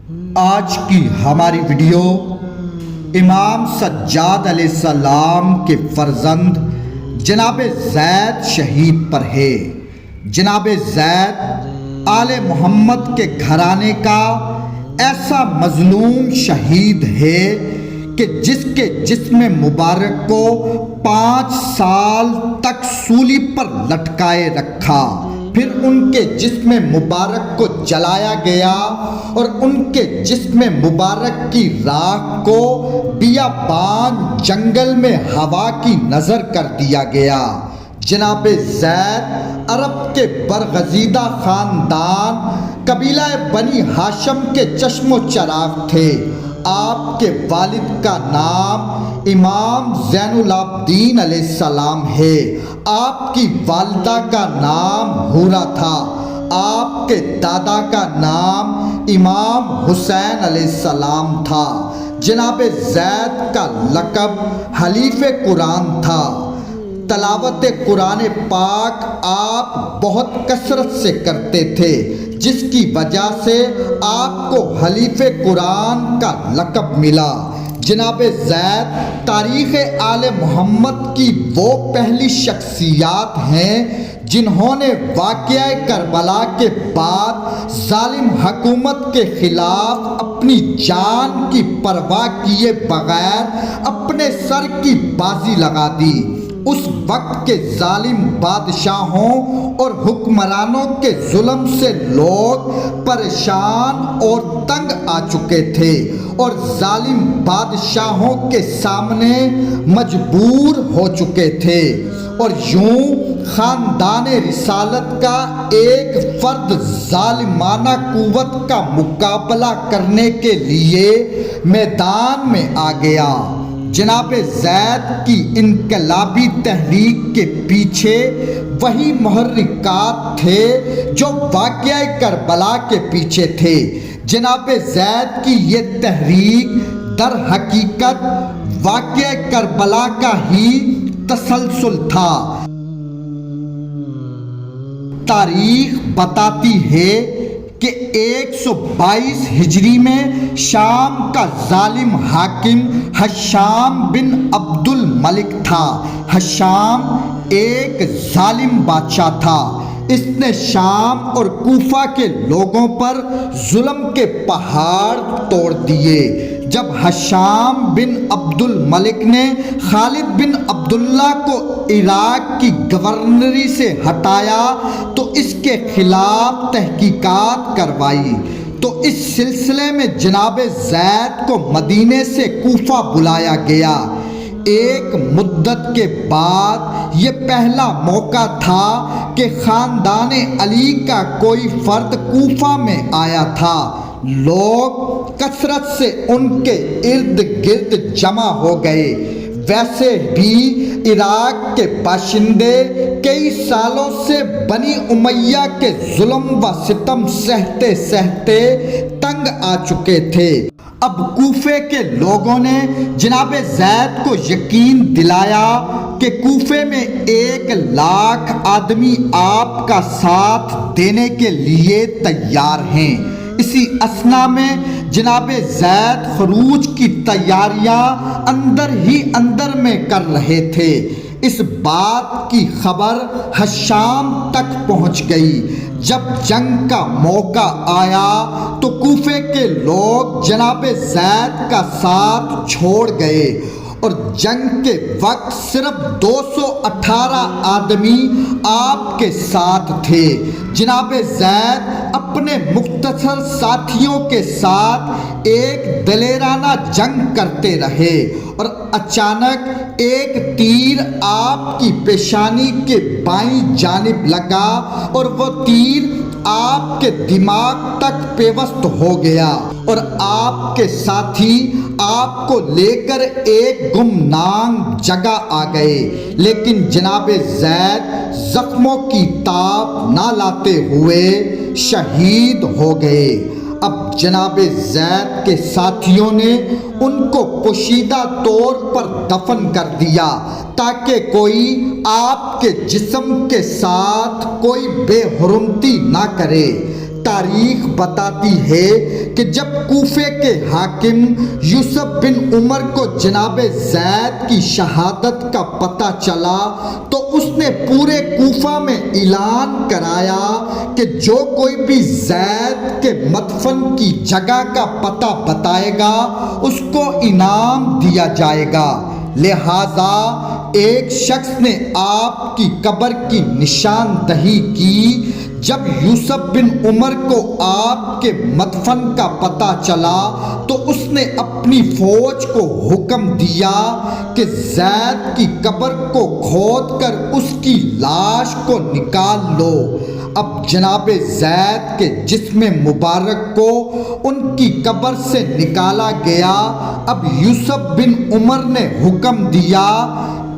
آج کی ہماری ویڈیو امام سجاد علیہ السلام کے فرزند جناب زید شہید پر ہے۔ جناب زید آل محمد کے گھرانے کا ایسا مظلوم شہید ہے کہ جس کے جسم مبارک کو 5 سال تک سولی پر لٹکائے رکھا، پھر ان کے جسم مبارک کو جلایا گیا اور ان کے جسم مبارک کی راکھ کو بیابان جنگل میں ہوا کی نظر کر دیا گیا۔ جناب زید عرب کے برگزیدہ خاندان قبیلہ بنی ہاشم کے چشم و چراغ تھے۔ آپ کے والد کا نام امام زین العابدین علیہ السلام ہے۔ آپ کی والدہ کا نام حورہ تھا۔ آپ کے دادا کا نام امام حسین علیہ السلام تھا۔ جناب زید کا لقب حلیف قرآن تھا۔ تلاوت قرآن پاک آپ بہت کثرت سے کرتے تھے، جس کی وجہ سے آپ کو حلیف قرآن کا لقب ملا۔ جناب زید تاریخ آل محمد کی وہ پہلی شخصیات ہیں جنہوں نے واقعہ کربلا کے بعد ظالم حکومت کے خلاف اپنی جان کی پرواہ کیے بغیر اپنے سر کی بازی لگا دی۔ اس وقت کے ظالم بادشاہوں اور حکمرانوں کے ظلم سے لوگ پریشان اور تنگ آ چکے تھے اور ظالم بادشاہوں کے سامنے مجبور ہو چکے تھے، اور یوں خاندان رسالت کا ایک فرد ظالمانہ قوت کا مقابلہ کرنے کے لیے میدان میں آ گیا۔ جناب زید کی انقلابی تحریک کے پیچھے وہی محرکات تھے جو واقعہ کربلا کے پیچھے تھے۔ جناب زید کی یہ تحریک در حقیقت واقعہ کربلا کا ہی تسلسل تھا۔ تاریخ بتاتی ہے کہ 122 ہجری میں شام کا ظالم حاکم ہشام بن عبد الملک تھا۔ ہشام ایک ظالم بادشاہ تھا۔ اس نے شام اور کوفہ کے لوگوں پر ظلم کے پہاڑ توڑ دیے۔ جب ہشام بن عبد الملک نے خالد بن عبداللہ کو عراق کی گورنری سے ہٹایا تو اس کے خلاف تحقیقات کروائی، تو اس سلسلے میں جناب زید کو مدینے سے کوفہ بلایا گیا۔ ایک مدت کے بعد یہ پہلا موقع تھا کہ خاندان علی کا کوئی فرد کوفہ میں آیا تھا۔ لوگ کثرت سے ان کے ارد گرد جمع ہو گئے۔ ویسے بھی عراق کے باشندے کئی سالوں سے بنی امیہ کے ظلم و ستم سہتے سہتے تنگ آ چکے تھے۔ اب کوفے کے لوگوں نے جناب زید کو یقین دلایا کہ کوفے میں 1,00,000 آدمی آپ کا ساتھ دینے کے لیے تیار ہیں۔ اسی اثنا میں جناب زید خروج کی تیاریاں اندر ہی اندر میں کر رہے تھے۔ اس بات کی خبر ہشام تک پہنچ گئی۔ جب جنگ کا موقع آیا تو کوفے کے لوگ جناب زید کا ساتھ چھوڑ گئے اور جنگ کے وقت صرف 218 آدمی آپ کے ساتھ تھے۔ جناب زید اپنے مختصر ساتھیوں کے ساتھ ایک دلیرانہ جنگ کرتے رہے اور اچانک ایک تیر آپ کی پیشانی کے بائیں جانب لگا اور وہ تیر آپ کے دماغ تک پیوست ہو گیا اور آپ کے ساتھی آپ کو لے کر ایک گمنام جگہ آ گئے، لیکن جناب زید زخموں کی تاب نہ لاتے ہوئے شہید ہو گئے۔ اب جناب زید کے ساتھیوں نے ان کو پوشیدہ طور پر دفن کر دیا تاکہ کوئی آپ کے جسم کے ساتھ کوئی بے حرمتی نہ کرے۔ تاریخ بتاتی ہے کہ جب کوفے کے حاکم یوسف بن عمر کو جناب زید کی شہادت کا پتہ چلا تو اس نے پورے کوفہ میں اعلان کرایا کہ جو کوئی بھی زید کے مدفن کی جگہ کا پتہ بتائے گا اس کو انعام دیا جائے گا۔ لہٰذا ایک شخص نے آپ کی قبر کی نشاندہی کی۔ جب یوسف بن عمر کو آپ کے مدفن کا پتہ چلا تو اس نے اپنی فوج کو حکم دیا کہ زید کی قبر کو کھود کر اس کی لاش کو نکال لو۔ اب جناب زید کے جسم مبارک کو ان کی قبر سے نکالا گیا۔ اب یوسف بن عمر نے حکم دیا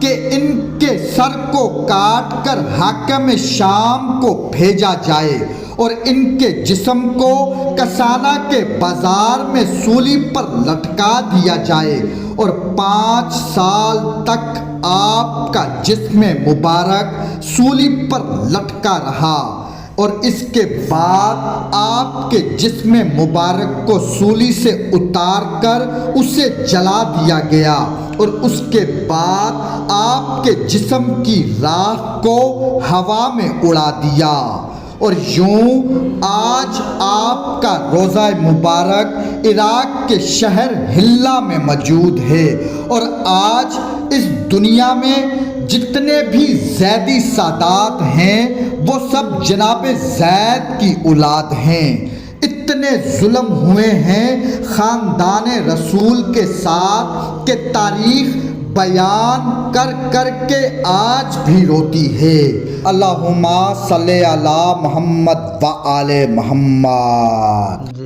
کہ ان کے سر کو کاٹ کر حاکم شام کو بھیجا جائے اور ان کے جسم کو کسانہ کے بازار میں سولی پر لٹکا دیا جائے اور 5 سال تک آپ کا جسم مبارک سولی پر لٹکا رہا، اور اس کے بعد آپ کے جسم مبارک کو سولی سے اتار کر اسے جلا دیا گیا، اور اس کے بعد آپ کے جسم کی راکھ کو ہوا میں اڑا دیا۔ اور یوں آج آپ کا روضہ مبارک عراق کے شہر حلہ میں موجود ہے، اور آج اس دنیا میں جتنے بھی زیدی سادات ہیں وہ سب جناب زید کی اولاد ہیں۔ اتنے ظلم ہوئے ہیں خاندان رسول کے ساتھ کہ تاریخ بیان کر کر کے آج بھی روتی ہے۔ اللہم صلی علی محمد و آل محمد۔